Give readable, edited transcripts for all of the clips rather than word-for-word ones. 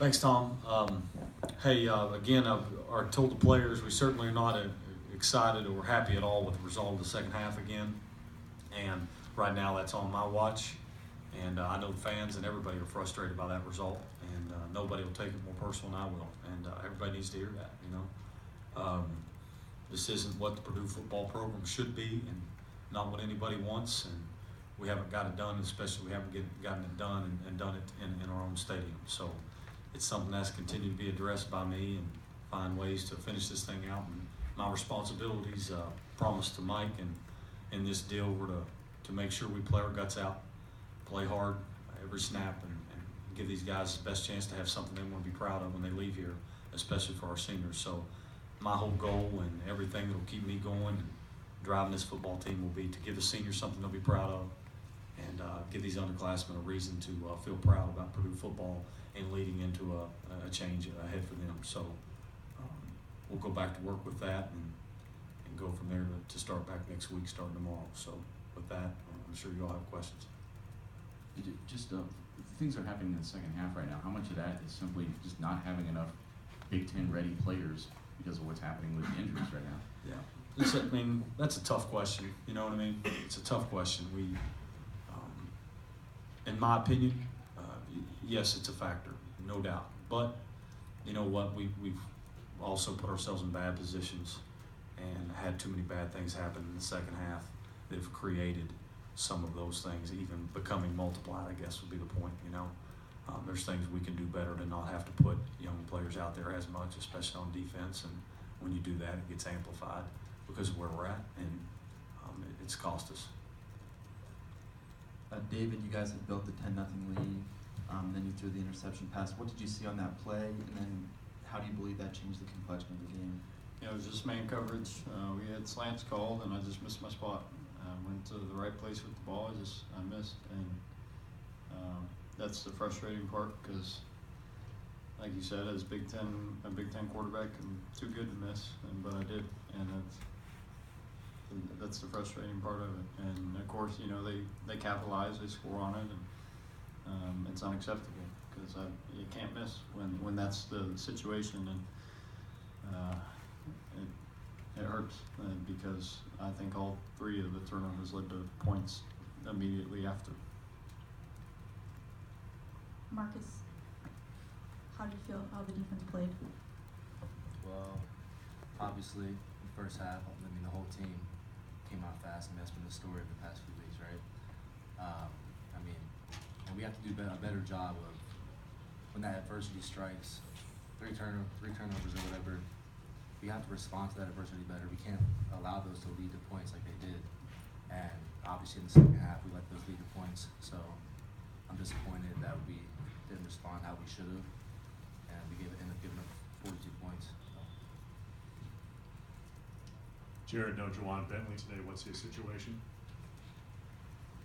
Thanks, Tom. Hey, again, I told the players we certainly are not excited or happy at all with the result of the second half again. And right now that's on my watch. And I know the fans and everybody are frustrated by that result. And nobody will take it more personal than I will. And everybody needs to hear that, you know. This isn't what the Purdue football program should be and not what anybody wants. And we haven't got it done, especially we haven't gotten it done and done it in our own stadium. So it's something that's continued to be addressed by me and find ways to finish this thing out. And my responsibilities promised to Mike and in this deal were to make sure we play our guts out, play hard every snap, and give these guys the best chance to have something they want to be proud of when they leave here, especially for our seniors. So my whole goal and everything that will keep me going and driving this football team will be to give the seniors something they'll be proud of and give these underclassmen a reason to feel proud about Purdue football and leading into a change ahead for them. So we'll go back to work with that and go from there to start back next week, starting tomorrow. So with that, I'm sure you all have questions. Just things are happening in the second half right now. How much of that is simply just not having enough Big Ten ready players because of what's happening with the injuries right now? Yeah, I mean, that's a tough question. You know what I mean? It's a tough question. We, in my opinion, yes, it's a factor, no doubt. But you know what? We've also put ourselves in bad positions and had too many bad things happen in the second half that have created some of those things even becoming multiplied, I guess would be the point, you know. There's things we can do better to not have to put young players out there as much, especially on defense, and when you do that, it gets amplified because of where we're at, and it's cost us. David, you guys had built the 10-0 lead, then you threw the interception pass. What did you see on that play, and then how do you believe that changed the complexion of the game? Yeah, it was just man coverage. We had slants called, and I just missed my spot. I went to the right place with the ball. I missed, and that's the frustrating part because, like you said, as a Big Ten quarterback, I'm too good to miss, but I did, and that's the frustrating part of it. And of course, you know, they capitalize, they score on it, and it's unacceptable because you can't miss when that's the situation, and it hurts because I think all three of the turnovers led to points immediately after. Marcus, how do you feel how the defense played? Well, obviously, the first half, I mean, the whole team came out fast, and that's been the story of the past few weeks, right? I mean, and we have to do a better job of when that adversity strikes, three turnovers or whatever. We have to respond to that adversity better. We can't allow those to lead to points like they did. And obviously in the second half, we let those lead to points. So I'm disappointed that we didn't respond how we should have. And we ended up giving up 42 points. So. Jared, no Juwan Bentley today. What's his situation?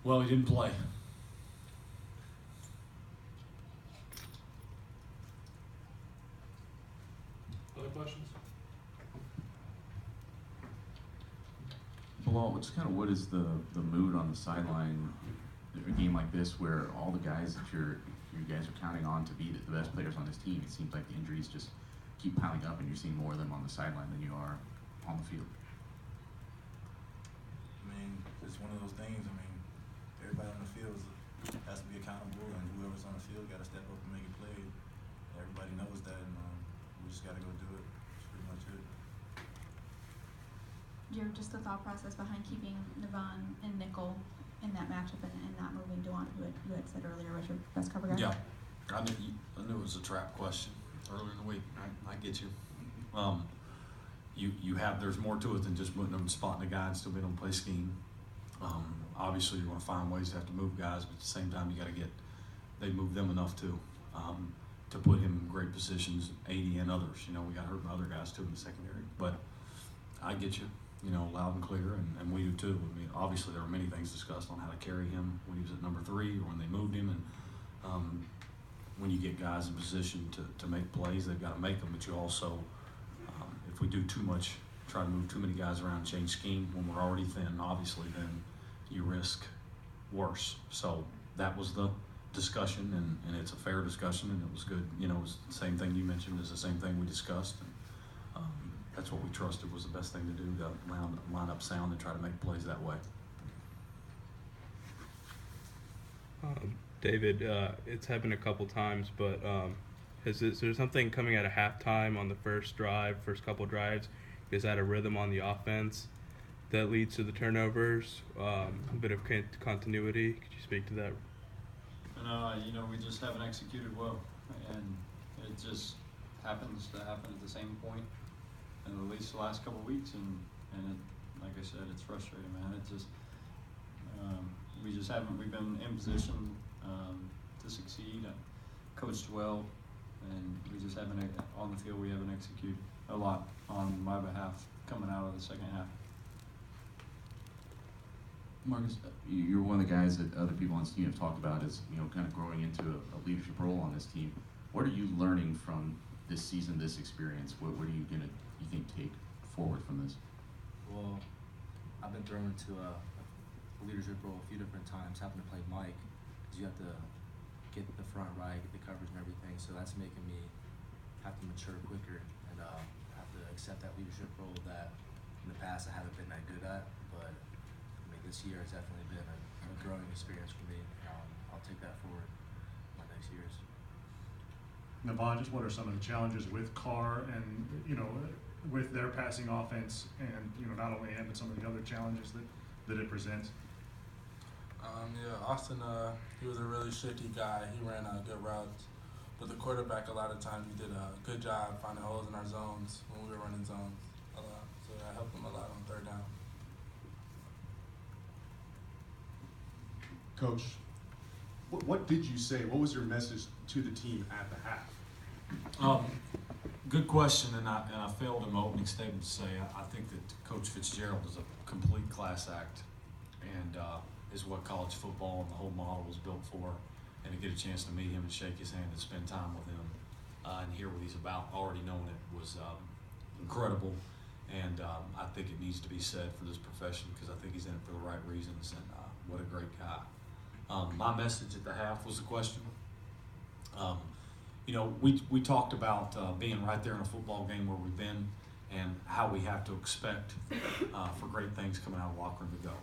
Well, he didn't play. Other questions? Bilal, what is the mood on the sideline a game like this where all the guys that you guys are counting on to be the best players on this team, it seems like the injuries just keep piling up and you're seeing more of them on the sideline than you are on the field? I mean, it's one of those things. I mean, everybody on the field has to be accountable, and whoever's on the field got to step up and make a play. Everybody knows that, and we just got to go do it. That's pretty much it. Jared, just the thought process behind keeping Navon and Nickel in that matchup and not moving Dewan, who you had said earlier was your best cover guy? Yeah, I knew it was a trap question earlier in the week. I get you. There's more to it than just putting them spotting a guy and still being able to play scheme. Obviously, you're going to find ways to have to move guys, but at the same time, you got to they move them enough too to put him in great positions, 80 and others. You know, we got hurt by other guys too in the secondary. But I get you, you know, loud and clear, and we do too. I mean, obviously, there were many things discussed on how to carry him when he was at number 3 or when they moved him, and when you get guys in position to make plays, they've got to make them. But you also, if we do too much, try to move too many guys around, change scheme when we're already thin, obviously, then you risk worse. So that was the discussion, and it's a fair discussion, and it was good. You know, it was the same thing you mentioned is the same thing we discussed, and that's what we trusted was the best thing to do, to line up sound and try to make plays that way. David, it's happened a couple times, but is there something coming out of halftime on the first couple drives? Is that a rhythm on the offense that leads to the turnovers? A bit of continuity. Could you speak to that? We just haven't executed well, and it just happens to happen at the same point, and at least the last couple of weeks, and it, like I said, it's frustrating, man. It just we just haven't. We've been in position to succeed, coached well, and we just haven't on the field. We haven't executed a lot on my behalf coming out of the second half. Marcus, you're one of the guys that other people on this team have talked about as, kind of growing into a leadership role on this team. What are you learning from this season, this experience? What are you you think take forward from this? Well, I've been thrown into a leadership role a few different times, having to play Mike, because you have to get the front right, get the coverage and everything. So that's making me have to mature quicker and have to accept that leadership role that in the past I haven't been that good at. But this year has definitely been a growing experience for me. I'll take that forward my next years. Navon, just what are some of the challenges with Carr and, with their passing offense and, not only him, but some of the other challenges that it presents? Austin, he was a really shifty guy. He ran good routes. But the quarterback, a lot of times, he did a good job finding holes in our zones when we were running zones a lot. So that helped him a lot on third down. Coach, what did you say? What was your message to the team at the half? Good question, and I failed in my opening statement to say I think that Coach Fitzgerald is a complete class act, and is what college football and the whole model was built for. And to get a chance to meet him and shake his hand and spend time with him and hear what he's about, already knowing it, was incredible. And I think it needs to be said for this profession, because I think he's in it for the right reasons, and what a great guy. My message at the half was the question. We talked about being right there in a football game where we've been, and how we have to expect for great things coming out of the locker room to go.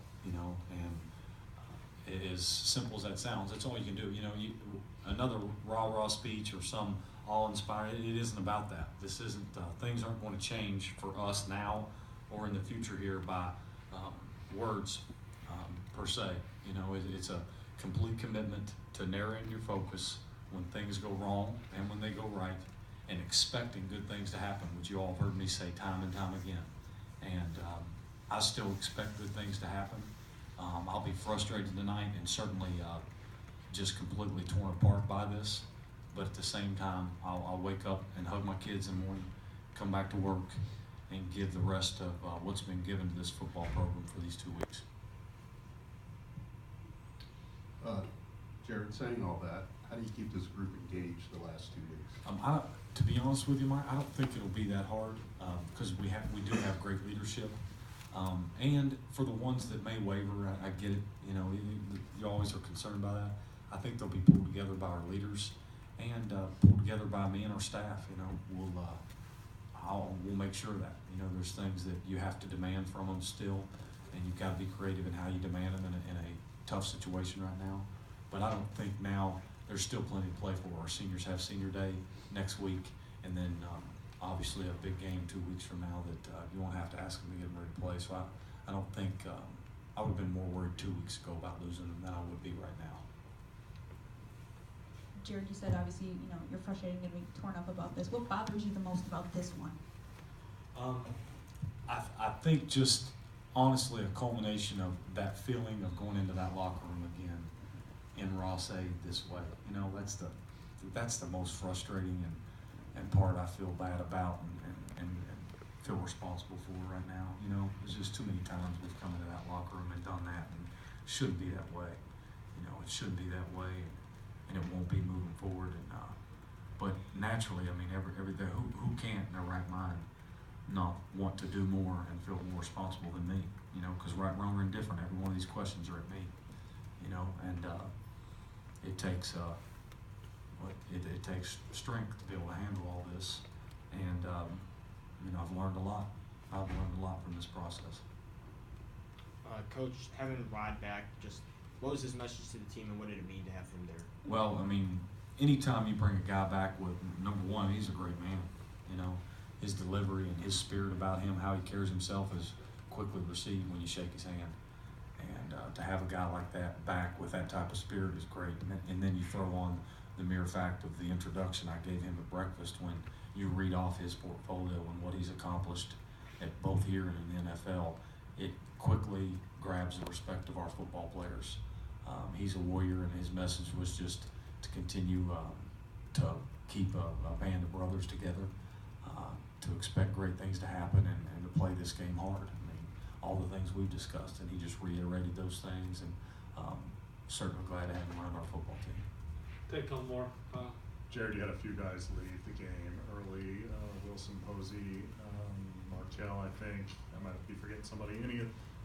And as simple as that sounds, that's all you can do. Another rah-rah speech or some awe-inspiring, it isn't about that. This isn't, things aren't going to change for us now or in the future here by words per se. It's a complete commitment to narrowing your focus when things go wrong and when they go right, and expecting good things to happen, which you all have heard me say time and time again. And I still expect good things to happen. I'll be frustrated tonight and certainly just completely torn apart by this. But at the same time, I'll wake up and hug my kids in the morning, come back to work, and give the rest of what's been given to this football program for these 2 weeks. Jared, saying all that, how do you keep this group engaged the last 2 weeks? To be honest with you, Mike, I don't think it'll be that hard because we do have great leadership. And for the ones that may waver, I get it. You always are concerned about that. I think they'll be pulled together by our leaders and pulled together by me and our staff. We'll make sure that there's things that you have to demand from them still, and you've got to be creative in how you demand them in a tough situation right now. But I don't think now there's still plenty to play for. Our seniors have senior day next week, and then obviously a big game 2 weeks from now that you won't have to ask them to get ready to play. So I don't think I would have been more worried 2 weeks ago about losing them than I would be right now. Jared, you said obviously you're frustrated and going to be torn up about this. What bothers you the most about this one? I think just honestly a culmination of that feeling of going into that locker room again in Ross A this way. That's the most frustrating and part I feel bad about and feel responsible for right now. There's just too many times we've come into that locker room and done that, and it shouldn't be that way. It shouldn't be that way, and it won't be moving forward. But naturally, everything. Who can't in their right mind not want to do more and feel more responsible than me? Because right, wrong, or indifferent, every one of these questions are at me. And it takes it takes strength to be able to handle all this, and I've learned a lot. I've learned a lot from this process. Coach, having Rod back, just what was his message to the team, and what did it mean to have him there? Well, I mean, anytime you bring a guy back with, number one, he's a great man. His delivery and his spirit about him, how he carries himself, is quickly received when you shake his hand. And to have a guy like that back with that type of spirit is great. And then you throw on the mere fact of the introduction I gave him at breakfast, when you read off his portfolio and what he's accomplished at both here and in the NFL, it quickly grabs the respect of our football players. He's a warrior, and his message was just to continue to keep a band of brothers together, to expect great things to happen, and to play this game hard. I mean, all the things we've discussed, and he just reiterated those things, and certainly glad to have him around our football team. Take one more. Jared, you had a few guys leave the game early. Wilson, Posey, Martell, I think. I might be forgetting somebody.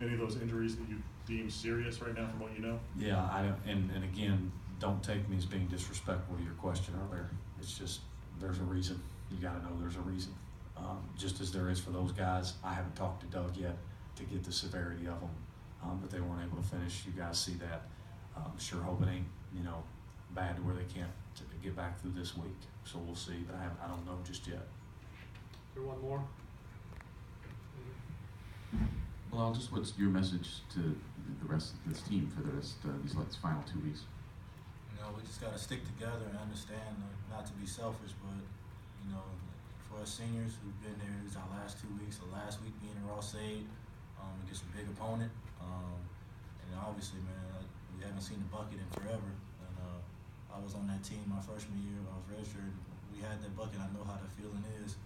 Any of those injuries that you deem serious right now from what you know? Yeah, I don't, and again, don't take me as being disrespectful to your question earlier. It's just, there's a reason. You got to know there's a reason. Just as there is for those guys. I haven't talked to Doug yet to get the severity of them, but they weren't able to finish. You guys see that. Sure hope it ain't, bad to where they can't get back through this week. So we'll see, but I don't know just yet. Is there one more? Well, just what's your message to the rest of this team for the rest of these final 2 weeks? We just got to stick together and understand, not to be selfish, but, for us seniors who've been there, it's our last 2 weeks, the last week being in Ross-Ade, against a big opponent. And obviously, man, we haven't seen the bucket in forever. And I was on that team my freshman year. I was registered. We had that bucket. I know how the feeling is.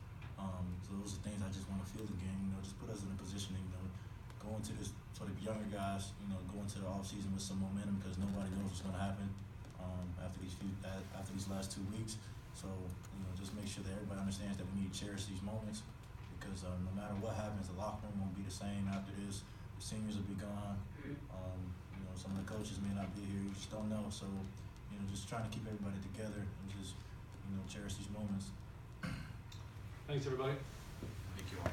So those are things I just want to feel again. Just put us in a position, go into this, for the younger guys, go into the offseason with some momentum, because nobody knows what's going to happen after these last 2 weeks. So, just make sure that everybody understands that we need to cherish these moments, because no matter what happens, the locker room won't be the same after this. The seniors will be gone. Some of the coaches may not be here. You just don't know. So, just trying to keep everybody together and just, cherish these moments. Thanks, everybody. Thank you all.